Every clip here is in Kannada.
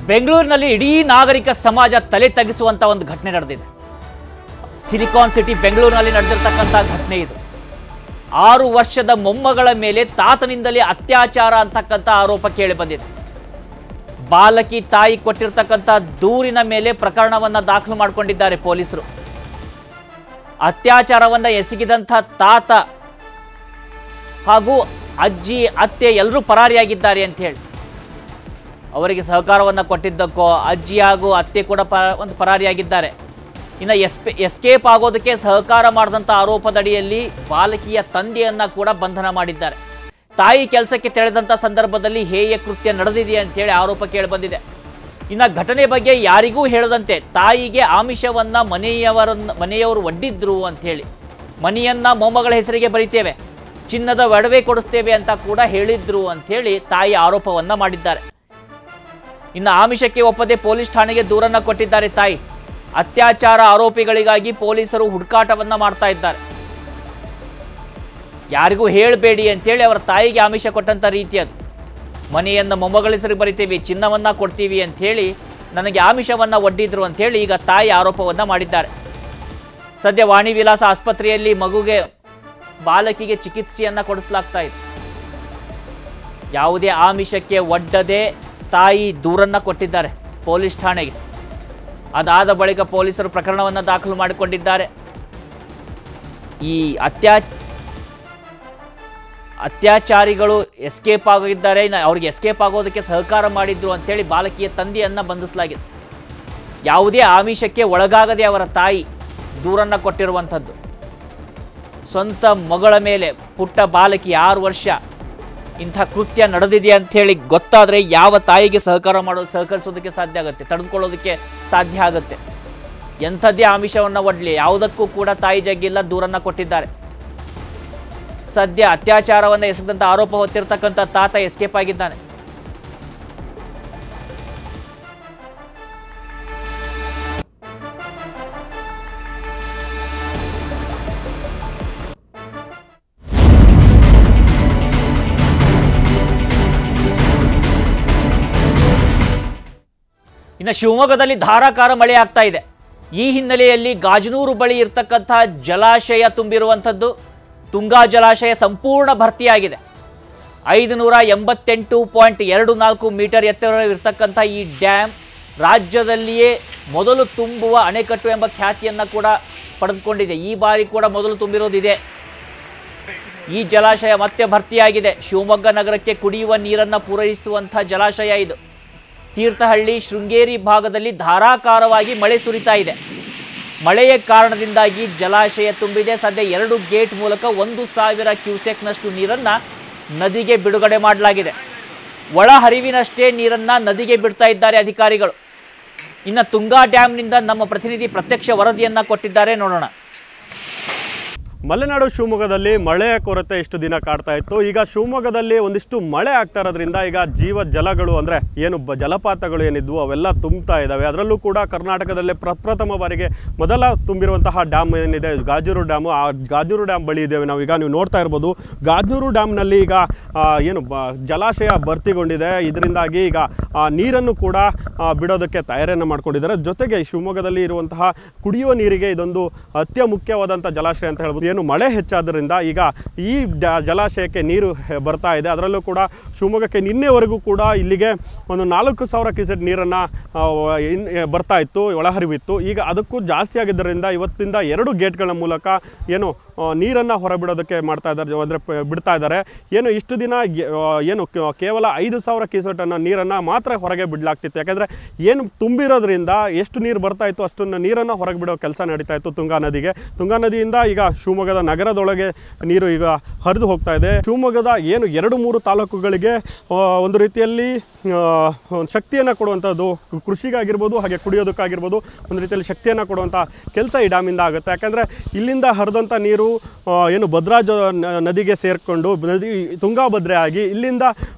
ಬೆಂಗಳೂರಿನಲ್ಲಿ ಇಡೀ ನಾಗರಿಕ ಸಮಾಜ ತಲೆ ತಗ್ಗಿಸುವಂತ ಒಂದು ಘಟನೆ ನಡೆದಿದೆ. ಸಿಲಿಕಾನ್ ಸಿಟಿ ಬೆಂಗಳೂರಿನಲ್ಲಿ ನಡೆದಿರತಕ್ಕಂತ ಘಟನೆ ಇದು. 6 ವರ್ಷದ ಮೊಮ್ಮಗಳ ಮೇಲೆ ತಾತನಿಂದಲೇ ಅತ್ಯಾಚಾರ ಅಂತಕ್ಕಂಥ ಆರೋಪ ಕೇಳಿ ಬಂದಿದೆ. ಬಾಲಕಿ ತಾಯಿ ಕೊಟ್ಟಿರತಕ್ಕಂಥ ದೂರಿನ ಮೇಲೆ ಪ್ರಕರಣವನ್ನ ದಾಖಲು ಮಾಡಿಕೊಂಡಿದ್ದಾರೆ ಪೊಲೀಸರು. ಅತ್ಯಾಚಾರವನ್ನ ಎಸಗಿದಂಥ ತಾತ ಹಾಗೂ ಅಜ್ಜಿ ಅತ್ತೆ ಎಲ್ಲರೂ ಪರಾರಿಯಾಗಿದ್ದಾರೆ ಅಂತ ಹೇಳಿ ಅವರಿಗೆ ಸಹಕಾರವನ್ನು ಕೊಟ್ಟಿದ್ದಕ್ಕೋ ಅಜ್ಜಿ ಹಾಗೂ ಅತ್ತೆ ಕೂಡ ಪರಾರಿಯಾಗಿದ್ದಾರೆ. ಇನ್ನು ಎಸ್ಕೇಪ್ ಆಗೋದಕ್ಕೆ ಸಹಕಾರ ಮಾಡಿದಂಥ ಆರೋಪದಡಿಯಲ್ಲಿ ಬಾಲಕಿಯ ತಂದೆಯನ್ನ ಕೂಡ ಬಂಧನ ಮಾಡಿದ್ದಾರೆ. ತಾಯಿ ಕೆಲಸಕ್ಕೆ ತೆರಳಿದಂಥ ಸಂದರ್ಭದಲ್ಲಿ ಹೇಯ ಕೃತ್ಯ ನಡೆದಿದೆ ಅಂತೇಳಿ ಆರೋಪ ಕೇಳಿಬಂದಿದೆ. ಇನ್ನು ಘಟನೆ ಬಗ್ಗೆ ಯಾರಿಗೂ ಹೇಳದಂತೆ ತಾಯಿಗೆ ಆಮಿಷವನ್ನ ಮನೆಯವರು ಒಡ್ಡಿದ್ರು ಅಂಥೇಳಿ, ಮನೆಯನ್ನ ಮೊಮ್ಮಗಳ ಹೆಸರಿಗೆ ಬರೀತೇವೆ, ಚಿನ್ನದ ಒಡವೆ ಕೊಡಿಸ್ತೇವೆ ಅಂತ ಕೂಡ ಹೇಳಿದ್ರು ಅಂಥೇಳಿ ತಾಯಿ ಆರೋಪವನ್ನ ಮಾಡಿದ್ದಾರೆ. ಇನ್ನು ಆಮಿಷಕ್ಕೆ ಒಪ್ಪದೆ ಪೊಲೀಸ್ ಠಾಣೆಗೆ ದೂರನ್ನ ಕೊಟ್ಟಿದ್ದಾರೆ ತಾಯಿ. ಅತ್ಯಾಚಾರ ಆರೋಪಿಗಳಿಗಾಗಿ ಪೊಲೀಸರು ಹುಡುಕಾಟವನ್ನ ಮಾಡ್ತಾ ಇದ್ದಾರೆ. ಯಾರಿಗೂ ಹೇಳಬೇಡಿ ಅಂತೇಳಿ ಅವರ ತಾಯಿಗೆ ಆಮಿಷ ಕೊಟ್ಟಂತ ರೀತಿ ಅದು. ಮನೆಯನ್ನ ಮೊಮ್ಮಗಳ ಹೆಸರಿಗೆ ಬರಿತೀವಿ, ಚಿನ್ನವನ್ನ ಕೊಡ್ತೀವಿ ಅಂಥೇಳಿ ನನಗೆ ಆಮಿಷವನ್ನ ಒಡ್ಡಿದ್ರು ಅಂಥೇಳಿ ಈಗ ತಾಯಿ ಆರೋಪವನ್ನ ಮಾಡಿದ್ದಾರೆ. ಸದ್ಯ ವಾಣಿ ವಿಲಾಸ ಆಸ್ಪತ್ರೆಯಲ್ಲಿ ಬಾಲಕಿಗೆ ಚಿಕಿತ್ಸೆಯನ್ನ ಕೊಡಿಸಲಾಗ್ತಾ ಇದೆ. ಯಾವುದೇ ಆಮಿಷಕ್ಕೆ ಒಡ್ಡದೆ ತಾಯಿ ದೂರನ್ನ ಕೊಟ್ಟಿದ್ದಾರೆ ಪೊಲೀಸ್ ಠಾಣೆಗೆ. ಅದಾದ ಬಳಿಕ ಪೊಲೀಸರು ಪ್ರಕರಣವನ್ನು ದಾಖಲು ಮಾಡಿಕೊಂಡಿದ್ದಾರೆ. ಈ ಅತ್ಯಾಚಾರಿಗಳು ಎಸ್ಕೇಪ್ ಆಗಿದ್ದಾರೆ, ಅವ್ರಿಗೆ ಎಸ್ಕೇಪ್ ಆಗೋದಕ್ಕೆ ಸಹಕಾರ ಮಾಡಿದ್ರು ಅಂತೇಳಿ ಬಾಲಕಿಯ ತಂದೆಯನ್ನ ಬಂಧಿಸಲಾಗಿದೆ. ಯಾವುದೇ ಆಮಿಷಕ್ಕೆ ಒಳಗಾಗದೆ ಅವರ ತಾಯಿ ದೂರನ್ನ ಕೊಟ್ಟಿರುವಂಥದ್ದು. ಸ್ವಂತ ಮಗಳ ಮೇಲೆ ಪುಟ್ಟ ಬಾಲಕಿ 6 ವರ್ಷ ಇಂಥ ಕೃತ್ಯ ನಡೆದಿದೆ ಅಂಥೇಳಿ ಗೊತ್ತಾದರೆ ಯಾವ ತಾಯಿಗೆ ಸಹಕರಿಸೋದಕ್ಕೆ ಸಾಧ್ಯ ಆಗುತ್ತೆ, ತಡೆದುಕೊಳ್ಳೋದಕ್ಕೆ ಸಾಧ್ಯ ಆಗುತ್ತೆ. ಎಂಥದ್ದೇ ಆಮಿಷವನ್ನು ಒಡ್ಲಿ ಯಾವುದಕ್ಕೂ ಕೂಡ ತಾಯಿ ಜಗ್ಗಿಲ್ಲ, ದೂರನ್ನ ಕೊಟ್ಟಿದ್ದಾರೆ. ಸದ್ಯ ಅತ್ಯಾಚಾರವನ್ನು ಎಸಗದಂಥ ಆರೋಪ ಹೊತ್ತಿರ್ತಕ್ಕಂಥ ತಾತ ಎಸ್ಕೇಪ್ ಆಗಿದ್ದಾನೆ. ಇನ್ನು ಶಿವಮೊಗ್ಗದಲ್ಲಿ ಧಾರಾಕಾರ ಮಳೆ ಆಗ್ತಾ ಇದೆ. ಈ ಹಿನ್ನೆಲೆಯಲ್ಲಿ ಗಾಜನೂರು ಬಳಿ ಇರತಕ್ಕಂಥ ಜಲಾಶಯ ತುಂಬಿರುವಂಥದ್ದು. ತುಂಗಾ ಜಲಾಶಯ ಸಂಪೂರ್ಣ ಭರ್ತಿಯಾಗಿದೆ. 588.24 ಮೀಟರ್ ಎತ್ತರವಿರ್ತಕ್ಕಂಥ ಈ ಡ್ಯಾಮ್ ರಾಜ್ಯದಲ್ಲಿಯೇ ಮೊದಲು ತುಂಬುವ ಅಣೆಕಟ್ಟು ಎಂಬ ಖ್ಯಾತಿಯನ್ನು ಕೂಡ ಪಡೆದುಕೊಂಡಿದೆ. ಈ ಬಾರಿ ಕೂಡ ಮೊದಲು ತುಂಬಿರೋದಿದೆ. ಈ ಜಲಾಶಯ ಮತ್ತೆ ಭರ್ತಿಯಾಗಿದೆ. ಶಿವಮೊಗ್ಗ ನಗರಕ್ಕೆ ಕುಡಿಯುವ ನೀರನ್ನು ಪೂರೈಸುವಂಥ ಜಲಾಶಯ ಇದು. ತೀರ್ಥಹಳ್ಳಿ ಶೃಂಗೇರಿ ಭಾಗದಲ್ಲಿ ಧಾರಾಕಾರವಾಗಿ ಮಳೆ ಸುರಿತಾ ಇದೆ. ಮಳೆಯ ಕಾರಣದಿಂದಾಗಿ ಜಲಾಶಯ ತುಂಬಿದೆ. ಸದ್ಯ 2 ಗೇಟ್ ಮೂಲಕ 1000 ಕ್ಯೂಸೆಕ್ನಷ್ಟು ನೀರನ್ನು ನದಿಗೆ ಬಿಡುಗಡೆ ಮಾಡಲಾಗಿದೆ. ಒಳ ಹರಿವಿನಷ್ಟೇ ನೀರನ್ನು ನದಿಗೆ ಬಿಡ್ತಾ ಇದ್ದಾರೆ ಅಧಿಕಾರಿಗಳು. ಇನ್ನು ತುಂಗಾ ಡ್ಯಾಮ್ನಿಂದ ನಮ್ಮ ಪ್ರತಿನಿಧಿ ಪ್ರತ್ಯಕ್ಷ ವರದಿಯನ್ನು ಕೊಟ್ಟಿದ್ದಾರೆ, ನೋಡೋಣ. ಮಲೆನಾಡು ಶಿವಮೊಗ್ಗದಲ್ಲಿ ಮಳೆಯ ಕೊರತೆ ಇಷ್ಟು ದಿನ ಕಾಡ್ತಾ ಇತ್ತು. ಈಗ ಶಿವಮೊಗ್ಗದಲ್ಲಿ ಒಂದಿಷ್ಟು ಮಳೆ ಆಗ್ತಾ ಇರೋದ್ರಿಂದ ಈಗ ಜೀವ ಜಲಗಳು ಅಂದರೆ ಏನು ಜಲಪಾತಗಳು ಏನಿದ್ವು ಅವೆಲ್ಲ ತುಂಬ್ತಾ ಇದ್ದಾವೆ. ಅದರಲ್ಲೂ ಕೂಡ ಕರ್ನಾಟಕದಲ್ಲೇ ಪ್ರಪ್ರಥಮ ಬಾರಿಗೆ ಮೊದಲ ತುಂಬಿರುವಂತಹ ಡ್ಯಾಮ್ ಏನಿದೆ ಗಾಜನೂರು ಡ್ಯಾಮು, ಆ ಗಾಜನೂರು ಡ್ಯಾಮ್ ಬಳಿ ಇದ್ದೇವೆ ನಾವು. ಈಗ ನೀವು ನೋಡ್ತಾ ಇರ್ಬೋದು ಗಾಜನೂರು ಡ್ಯಾಮ್ನಲ್ಲಿ ಈಗ ಜಲಾಶಯ ಭರ್ತಿಗೊಂಡಿದೆ. ಇದರಿಂದಾಗಿ ಈಗ ನೀರನ್ನು ಕೂಡ ಬಿಡೋದಕ್ಕೆ ತಯಾರಿಯನ್ನು ಮಾಡ್ಕೊಂಡಿದ್ದಾರೆ. ಜೊತೆಗೆ ಶಿವಮೊಗ್ಗದಲ್ಲಿ ಇರುವಂತಹ ಕುಡಿಯುವ ನೀರಿಗೆ ಇದೊಂದು ಅತ್ಯಮುಖ್ಯವಾದಂಥ ಜಲಾಶಯ ಅಂತ ಹೇಳ್ಬೋದು. ಏನು ಮಳೆ ಹೆಚ್ಚಾದ್ದರಿಂದ ಈಗ ಈ ಜಲಾಶಯಕ್ಕೆ ನೀರು ಬರ್ತಾ ಇದೆ. ಅದರಲ್ಲೂ ಕೂಡ ಶಿವಮೊಗ್ಗಕ್ಕೆ ನಿನ್ನೆವರೆಗೂ ಕೂಡ ಇಲ್ಲಿಗೆ ಒಂದು 4000 ಕ್ಯೂಸೆಕ್ ನೀರನ್ನು ಬರ್ತಾ ಇತ್ತು, ಒಳಹರಿವಿತ್ತು. ಈಗ ಅದಕ್ಕೂ ಜಾಸ್ತಿ ಆಗಿದ್ದರಿಂದ ಇವತ್ತಿಂದ 2 ಗೇಟ್ಗಳ ಮೂಲಕ ಏನು ನೀರನ್ನು ಹೊರಬಿಡೋದಕ್ಕೆ ಮಾಡ್ತಾ ಇದ್ದಾರೆ, ಅಂದರೆ ಬಿಡ್ತಾ ಇದ್ದಾರೆ. ಏನು ಇಷ್ಟು ದಿನ ಏನು ಕೇವಲ 5000 ಕ್ಯೂಸೆಕ್ಟನ್ನು ನೀರನ್ನು ಮಾತ್ರ ಹೊರಗೆ ಬಿಡಲಾಗ್ತಿತ್ತು. ಯಾಕೆಂದರೆ ಏನು ತುಂಬಿರೋದ್ರಿಂದ ಎಷ್ಟು ನೀರು ಬರ್ತಾ ಇತ್ತು ಅಷ್ಟನ್ನು ನೀರನ್ನು ಹೊರಗೆ ಬಿಡೋ ಕೆಲಸ ನಡೀತಾ ಇತ್ತು ತುಂಗಾ ನದಿಗೆ. ತುಂಗಾ ನದಿಯಿಂದ ಈಗ ಶಿವಮೊಗ್ಗದ ನಗರದೊಳಗೆ ನೀರು ಈಗ ಹರಿದು ಹೋಗ್ತಾ ಇದೆ. ಶಿವಮೊಗ್ಗದ ಏನು 2-3 ತಾಲೂಕುಗಳಿಗೆ ಒಂದು ರೀತಿಯಲ್ಲಿ ಶಕ್ತಿಯನ್ನು ಕೊಡುವಂಥದ್ದು, ಕೃಷಿಗಾಗಿರ್ಬೋದು ಹಾಗೆ ಕುಡಿಯೋದಕ್ಕಾಗಿರ್ಬೋದು ಒಂದು ರೀತಿಯಲ್ಲಿ ಶಕ್ತಿಯನ್ನು ಕೊಡುವಂಥ ಕೆಲಸ ಈ ಡ್ಯಾಮಿಂದ ಆಗುತ್ತೆ. ಯಾಕಂದರೆ ಇಲ್ಲಿಂದ ಹರಿದಂಥ ನೀರು ಏನು ಭದ್ರಾ ನದಿಗೆ ಸೇರಿಕೊಂಡು ನದಿ ತುಂಗಾಭದ್ರೆ ಆಗಿ ಇಲ್ಲಿಂದ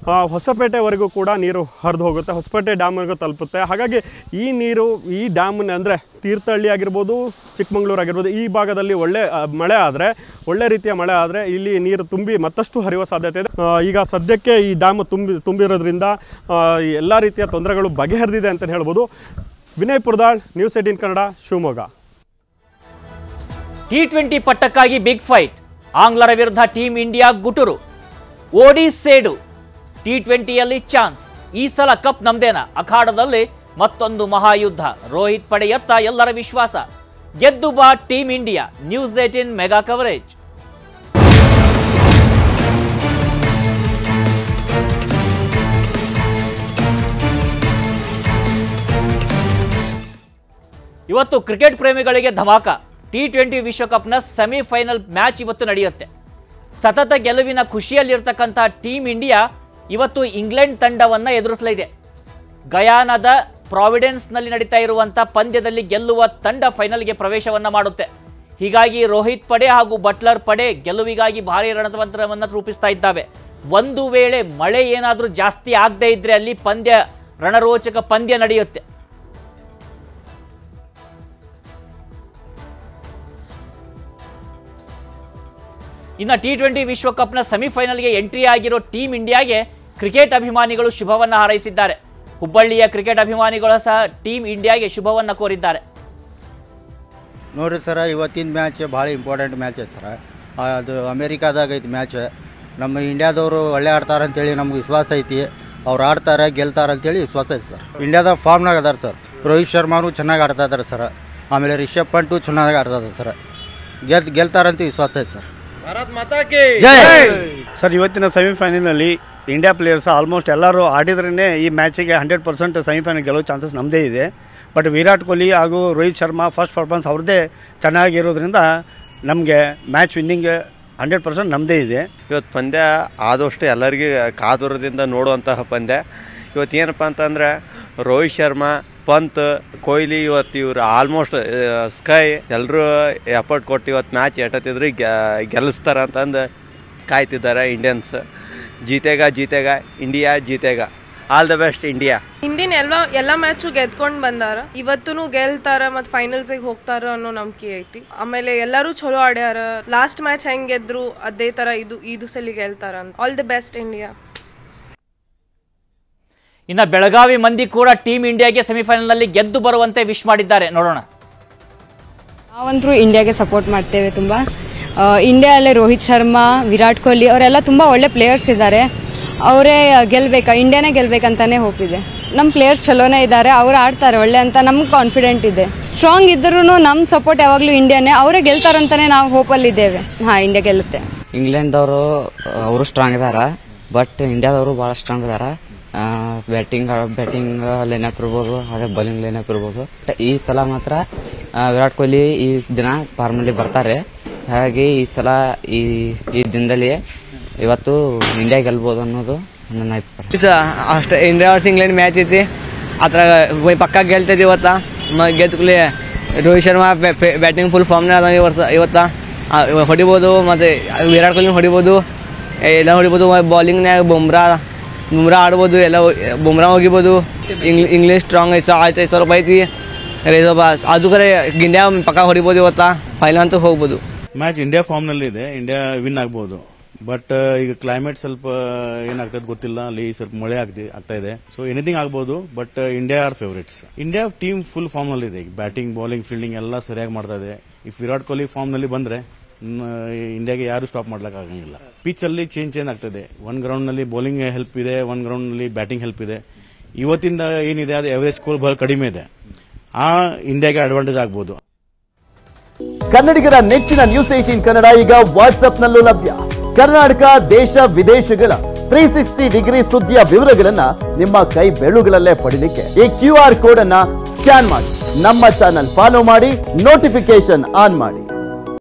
ಹೊಸಪೇಟೆವರೆಗೂ ಕೂಡ ನೀರು ಹರಿದು ಹೋಗುತ್ತೆ, ಹೊಸಪೇಟೆ ಡ್ಯಾಮ್ವರೆಗೂ ತಲುಪುತ್ತೆ. ಹಾಗಾಗಿ ಈ ನೀರು ಈ ಡ್ಯಾಮ್ ಅಂದರೆ ತೀರ್ಥಹಳ್ಳಿ ಆಗಿರ್ಬೋದು, ಚಿಕ್ಕಮಗಳೂರು ಆಗಿರ್ಬೋದು, ಈ ಭಾಗದಲ್ಲಿ ಒಳ್ಳೆ ಮಳೆ ಆದರೆ, ಒಳ್ಳೆ ರೀತಿಯ ಮಳೆ ಆದರೆ ಇಲ್ಲಿ ನೀರು ತುಂಬಿ ಮತ್ತಷ್ಟು ಹರಿಯುವ ಸಾಧ್ಯತೆ ಇದೆ. ಈಗ ಸದ್ಯಕ್ಕೆ ಈ ಡ್ಯಾಮ್ ತುಂಬಿರೋದ್ರಿಂದ ಎಲ್ಲ ರೀತಿಯ ತೊಂದರೆಗಳು ಬಗೆಹರಿದಿದೆ ಅಂತ ಹೇಳ್ಬೋದು. ವಿನಯ್ ಪುರದಾಳ್, ನ್ಯೂಸ್ 18 ಕನ್ನಡ, ಶಿವಮೊಗ್ಗ. T20 ಪಟ್ಟಕ್ಕಾಗಿ ಬಿಗ್ ಫೈಟ್, ಆಂಗ್ಲರ ವಿರುದ್ಧ ಟೀಮ್ ಇಂಡಿಯಾ ಗುಟುರು, ಓಡಿ ಸೇಡು, T20ಯಲ್ಲಿ ಚಾನ್ಸ್, ಈ ಸಲ ಕಪ್ ನಮ್ದೇನಾ, ಅಖಾಡದಲ್ಲಿ ಮತ್ತೊಂದು ಮಹಾಯುದ್ಧ, ರೋಹಿತ್ ಪಡೆಯತ್ತ ಎಲ್ಲರ ವಿಶ್ವಾಸ, ಗೆದ್ದು ಬಾ team India, news 18 mega coverage. ಇವತ್ತು ಕ್ರಿಕೆಟ್ ಪ್ರೇಮಿಗಳಿಗೆ ಧಮಾಕ. T20 ವಿಶ್ವಕಪ್ನ ಸೆಮಿಫೈನಲ್ ಮ್ಯಾಚ್ ಇವತ್ತು ನಡೆಯುತ್ತೆ. ಸತತ ಗೆಲುವಿನ ಖುಷಿಯಲ್ಲಿರ್ತಕ್ಕಂಥ ಟೀಮ್ ಇಂಡಿಯಾ ಇವತ್ತು ಇಂಗ್ಲೆಂಡ್ ತಂಡವನ್ನು ಎದುರಿಸಲಿದೆ. ಗಯಾನದ ಪ್ರಾವಿಡೆನ್ಸ್ನಲ್ಲಿ ನಡೀತಾ ಇರುವಂಥ ಪಂದ್ಯದಲ್ಲಿ ಗೆಲ್ಲುವ ತಂಡ ಫೈನಲ್ಗೆ ಪ್ರವೇಶವನ್ನು ಮಾಡುತ್ತೆ. ಹೀಗಾಗಿ ರೋಹಿತ್ ಪಡೆ ಹಾಗೂ ಬಟ್ಲರ್ ಪಡೆ ಗೆಲುವಿಗಾಗಿ ಭಾರೀ ರಣತಂತ್ರವನ್ನು ರೂಪಿಸ್ತಾ ಇದ್ದಾವೆ. ಒಂದು ವೇಳೆ ಮಳೆ ಏನಾದರೂ ಜಾಸ್ತಿ ಆಗದೇ ಇದ್ರೆ ಅಲ್ಲಿ ರಣರೋಚಕ ಪಂದ್ಯ ನಡೆಯುತ್ತೆ. ಇನ್ನು T20 ವಿಶ್ವಕಪ್ನ ಸೆಮಿಫೈನಲ್ಗೆ ಎಂಟ್ರಿ ಆಗಿರೋ ಟೀಮ್ ಇಂಡಿಯಾಗೆ ಕ್ರಿಕೆಟ್ ಅಭಿಮಾನಿಗಳು ಶುಭವನ್ನು ಹಾರೈಸಿದ್ದಾರೆ. ಹುಬ್ಬಳ್ಳಿಯ ಕ್ರಿಕೆಟ್ ಅಭಿಮಾನಿಗಳು ಸಹ ಟೀಮ್ ಇಂಡಿಯಾಗೆ ಶುಭವನ್ನು ಕೋರಿದ್ದಾರೆ. ನೋಡಿರಿ ಸರ, ಇವತ್ತಿನ ಮ್ಯಾಚ್ ಭಾಳ ಇಂಪಾರ್ಟೆಂಟ್ ಮ್ಯಾಚ್ ಐತೆ ಸರ. ಅದು ಅಮೇರಿಕಾದಾಗ ಐತಿ ಮ್ಯಾಚ್. ನಮ್ಮ ಇಂಡಿಯಾದವರು ಒಳ್ಳೆ ಆಡ್ತಾರೆ ಅಂತೇಳಿ ನಮ್ಗೆ ವಿಶ್ವಾಸ ಐತಿ. ಅವ್ರು ಆಡ್ತಾರೆ, ಗೆಲ್ತಾರೆ ಅಂತೇಳಿ ವಿಶ್ವಾಸ ಐತೆ ಸರ್. ಇಂಡಿಯಾದ ಫಾರ್ಮ್ನಾಗ ಅದಾರ ಸರ್. ರೋಹಿತ್ ಶರ್ಮಾನು ಚೆನ್ನಾಗಿ ಆಡ್ತಾ ಇದ್ದಾರೆ ಸರ್. ಆಮೇಲೆ ರಿಷಬ್ ಪಂಟು ಚೆನ್ನಾಗಿ ಆಡ್ತಾ ಇದ್ದಾರೆ ಸರ್. ಗೆಲ್ತಾರಂತ ವಿಶ್ವಾಸ ಐತೆ ಸರ್. ಭಾರತ್ ಮಾತಾ ಕಿ ಸರ್. ಇವತ್ತಿನ ಸೆಮಿಫೈನಲ್ನಲ್ಲಿ ಇಂಡಿಯಾ ಪ್ಲೇಯರ್ಸ್ ಆಲ್ಮೋಸ್ಟ್ ಎಲ್ಲರೂ ಆಡಿದ್ರೇ ಈ ಮ್ಯಾಚಿಗೆ 100% ಸೆಮಿಫೈನಲ್ ಗೆಲ್ಲೋ ಚಾನ್ಸಸ್ ನಮ್ಮದೇ ಇದೆ. ಬಟ್ ವಿರಾಟ್ ಕೊಹ್ಲಿ ಹಾಗೂ ರೋಹಿತ್ ಶರ್ಮಾ ಫಸ್ಟ್ ಪರ್ಫಾರ್ಮೆನ್ಸ್ ಅವ್ರದ್ದೇ ಚೆನ್ನಾಗಿರೋದ್ರಿಂದ ನಮಗೆ ಮ್ಯಾಚ್ ವಿನ್ನಿಂಗ್ 100% ನಮ್ಮದೇ ಇದೆ. ಇವತ್ತು ಪಂದ್ಯ ಆದಷ್ಟು ಎಲ್ಲರಿಗೂ ಕಾತುರದಿಂದ ನೋಡುವಂತಹ ಪಂದ್ಯ. ಇವತ್ತು ಏನಪ್ಪ ಅಂತಂದರೆ ರೋಹಿತ್ ಶರ್ಮಾ, ಪಂತ್, ಕೊಹ್ಲಿ ಇವತ್ತು ಇವರು ಆಲ್ಮೋಸ್ಟ್ ಸ್ಕೈ ಎಲ್ಲರೂ ಎಫರ್ಟ್ ಕೊಟ್ಟು ಇವತ್ತು ಮ್ಯಾಚ್ ಎಟ್ಟತ್ತಿದ್ರು ಗೆಲ್ಲಿಸ್ತಾರ ಅಂತಂದು ಕಾಯ್ತಿದ್ದಾರೆ ಇಂಡಿಯನ್ಸ್. ಜೀತೆಗ ಇಂಡಿಯಾ ಜೀತೆಗ. All the best India. ಹಿಂದಿನ ಎಲ್ಲ ಮ್ಯಾಚು ಗೆದ್ಕೊಂಡು ಬಂದಾರ, ಇವತ್ತು ಗೆಲ್ತಾರ ಮತ್ತು ಫೈನಲ್ಸಿಗೆ ಹೋಗ್ತಾರ ಅನ್ನೋ ನಂಬಿಕೆ ಐತಿ. ಆಮೇಲೆ ಎಲ್ಲರೂ ಚಲೋ ಆಡ್ಯಾರ. ಲಾಸ್ಟ್ ಮ್ಯಾಚ್ ಹೆಂಗ್ ಗೆದ್ರು ಅದೇ ತರ ಇದು ಸಲ ಗೆಲ್ತಾರ. All the best India. ಇನ್ನು ಬೆಳಗಾವಿ ಮಂದಿ ಕೂಡ ಟೀಮ್ ಇಂಡಿಯಾಗೆ ಸೆಮಿಫೈನಲ್ನಲ್ಲಿ ಗೆದ್ದು ಬರುವಂತೆ ವಿಶ್ ಮಾಡಿದ್ದಾರೆ. ನೋಡೋಣ. ನಾವಂತರೂ ಇಂಡಿಯಾಗೆ ಸಪೋರ್ಟ್ ಮಾಡ್ತೇವೆ ತುಂಬ. ಇಂಡಿಯಾದಲ್ಲೇ ರೋಹಿತ್ ಶರ್ಮಾ, ವಿರಾಟ್ ಕೊಹ್ಲಿ ಅವರೆಲ್ಲ ತುಂಬ ಒಳ್ಳೆ ಪ್ಲೇಯರ್ಸ್ ಇದ್ದಾರೆ. ಅವರೇ ಇಂಡಿಯಾನೇ ಗೆಲ್ಬೇಕಂತಾನೆ ಹೋಪ್ ಇದೆ. ನಮ್ಮ ಪ್ಲೇಯರ್ಸ್ ಚಲೋನೇ ಇದ್ದಾರೆ, ಅವ್ರು ಆಡ್ತಾರೆ ಒಳ್ಳೆ ಅಂತ ನಮ್ಗೆ ಕಾನ್ಫಿಡೆಂಟ್ ಇದೆ. ಸ್ಟ್ರಾಂಗ್ ಇದ್ರೂ ನಮ್ಮ ಸಪೋರ್ಟ್ ಯಾವಾಗಲೂ ಇಂಡಿಯಾನೇ. ಅವರೇ ಗೆಲ್ತಾರಂತಾನೆ ನಾವು ಹೋಪಲ್ಲಿದ್ದೇವೆ. ಇಂಡಿಯಾ ಗೆಲ್ಲುತ್ತೆ. ಇಂಗ್ಲೆಂಡ್ದವರು ಅವರು ಸ್ಟ್ರಾಂಗ್ ಇದಾರ, ಬಟ್ ಇಂಡಿಯಾದವರು ಭಾಳ ಸ್ಟ್ರಾಂಗ್ ಇದಾರ. ಬ್ಯಾಟಿಂಗ್ ಲೈನಪ್ ಇರ್ಬೋದು, ಹಾಗೆ ಬೌಲಿಂಗ್ ಲೈನಪ್ ಇರ್ಬೋದು. ಈ ಸಲ ಮಾತ್ರ ವಿರಾಟ್ ಕೊಹ್ಲಿ ಈ ದಿನ ಫಾರ್ಮಲ್ಲಿ ಬರ್ತಾರೆ. ಹಾಗಾಗಿ ಈ ಸಲ ಈ ದಿನದಲ್ಲಿ ಇವತ್ತು ಇಂಡಿಯಾ ಗೆಲ್ಬೋದು ಅನ್ನೋದು ನನ್ನ ಅಭಿಪ್ರಾಯ. ಅಷ್ಟೇ ಇಂಡಿಯಾ ವರ್ಸ್ ಇಂಗ್ಲೆಂಡ್ ಮ್ಯಾಚ್ ಐತಿ, ಅದ್ರ ಪಕ್ಕ ಗೆಲ್ತೈತಿ. ಗೆದ್ದ ಕೂಡಲೇ ರೋಹಿತ್ ಶರ್ಮಾ ಬ್ಯಾಟಿಂಗ್ ಫುಲ್ ಫಾರ್ಮ್ನ ಅದ ಇವತ್ತ ಹೊಡಿಬೋದು. ಮತ್ತು ವಿರಾಟ್ ಕೊಹ್ಲಿ ಹೊಡಿಬೋದು, ಎಲ್ಲ ಹೊಡಿಬೋದು. ಬೌಲಿಂಗ್ನಾಗ ಬುಮ್ರಾ ಆಡ್ಬೋದು, ಎಲ್ಲ ಬುಮ್ರಾ ಹೋಗಿಬೋದು. ಇಂಗ್ಲೀಷ್ ಸ್ಟ್ರಾಂಗ್ ಐತಿ, ಆಯ್ತು ಸ್ವಲ್ಪ ಐತಿ. ಅದು ಕರೆ ಇಂಡಿಯಾ ಪಕ್ಕ ಹೊಡಿಬೋದು. ಇವತ್ತ ಫೈನಲ್ ಅಂತೂ ಹೋಗ್ಬೋದು. ಮ್ಯಾಚ್ ಇಂಡಿಯಾ ಫಾರ್ಮ್ನಲ್ಲಿ ಇದೆ, ಇಂಡಿಯಾ ವಿನ್ ಆಗ್ಬೋದು. ಬಟ್ ಈಗ ಕ್ಲೈಮೇಟ್ ಸ್ವಲ್ಪ ಏನಾಗ್ತದೆ ಗೊತ್ತಿಲ್ಲ, ಅಲ್ಲಿ ಸ್ವಲ್ಪ ಮಳೆ ಆಗ್ತಾ ಇದೆ. ಸೊ ಎನಿಥಿಂಗ್ ಆಗ್ಬೋದು, but India are favourites. India team full form ನಲ್ಲಿ ಇದೆ. ಬ್ಯಾಟಿಂಗ್, ಬೌಲಿಂಗ್, ಫೀಲ್ಡಿಂಗ್ ಎಲ್ಲ ಸರಿಯಾಗಿ ಮಾಡ್ತಾ ಇದೆ. ಇಫ್ ವಿರಾಟ್ ಕೊಹ್ಲಿ ಫಾರ್ಮ್ ನಲ್ಲಿ ಬಂದ್ರೆ ಇಂಡಿಯಾಗೆ ಯಾರು ಸ್ಟಾಪ್ ಮಾಡ್ಲಿಕ್ಕೆ ಆಗಂಗಿಲ್ಲ. ಪಿಚ್ ಅಲ್ಲಿ ಚೇಂಜ್ ಆಗ್ತದೆ. ಒಂದ್ ಗ್ರೌಂಡ್ ನಲ್ಲಿ ಬೌಲಿಂಗ್ ಹೆಲ್ಪ್ ಇದೆ, ಒಂದ್ ಗ್ರೌಂಡ್ ನಲ್ಲಿ ಬ್ಯಾಟಿಂಗ್ ಹೆಲ್ಪ್ ಇದೆ. ಇವತ್ತಿಂದ ಏನಿದೆ ಅದು ಎವರೇಜ್ ಸ್ಕೋರ್ ಬಹಳ ಕಡಿಮೆ ಇದೆ. ಆ ಇಂಡಿಯಾಗೆ ಅಡ್ವಾಂಟೇಜ್ ಆಗ್ಬೋದು. ಕನ್ನಡಿಗರ ನೆಚ್ಚಿನ ನ್ಯೂಸ್ 18 ಕನ್ನಡ ಈಗ ವಾಟ್ಸ್ಆಪ್ನಲ್ಲೂ ಲಭ್ಯ. ಕರ್ನಾಟಕ, ದೇಶ, ವಿದೇಶಗಳ 360 ಡಿಗ್ರಿ ಸುದ್ದಿಯ ವಿವರಗಳನ್ನ ನಿಮ್ಮ ಕೈ ಬೆರಳುಗಳಲ್ಲೇ ಪಡಿಲಿಕ್ಕೆ ಈ QR ಕೋಡ್ ಅನ್ನ ಸ್ಕ್ಯಾನ್ ಮಾಡಿ, ನಮ್ಮ ಚಾನಲ್ ಫಾಲೋ ಮಾಡಿ, ನೋಟಿಫಿಕೇಶನ್ ಆನ್ ಮಾಡಿ.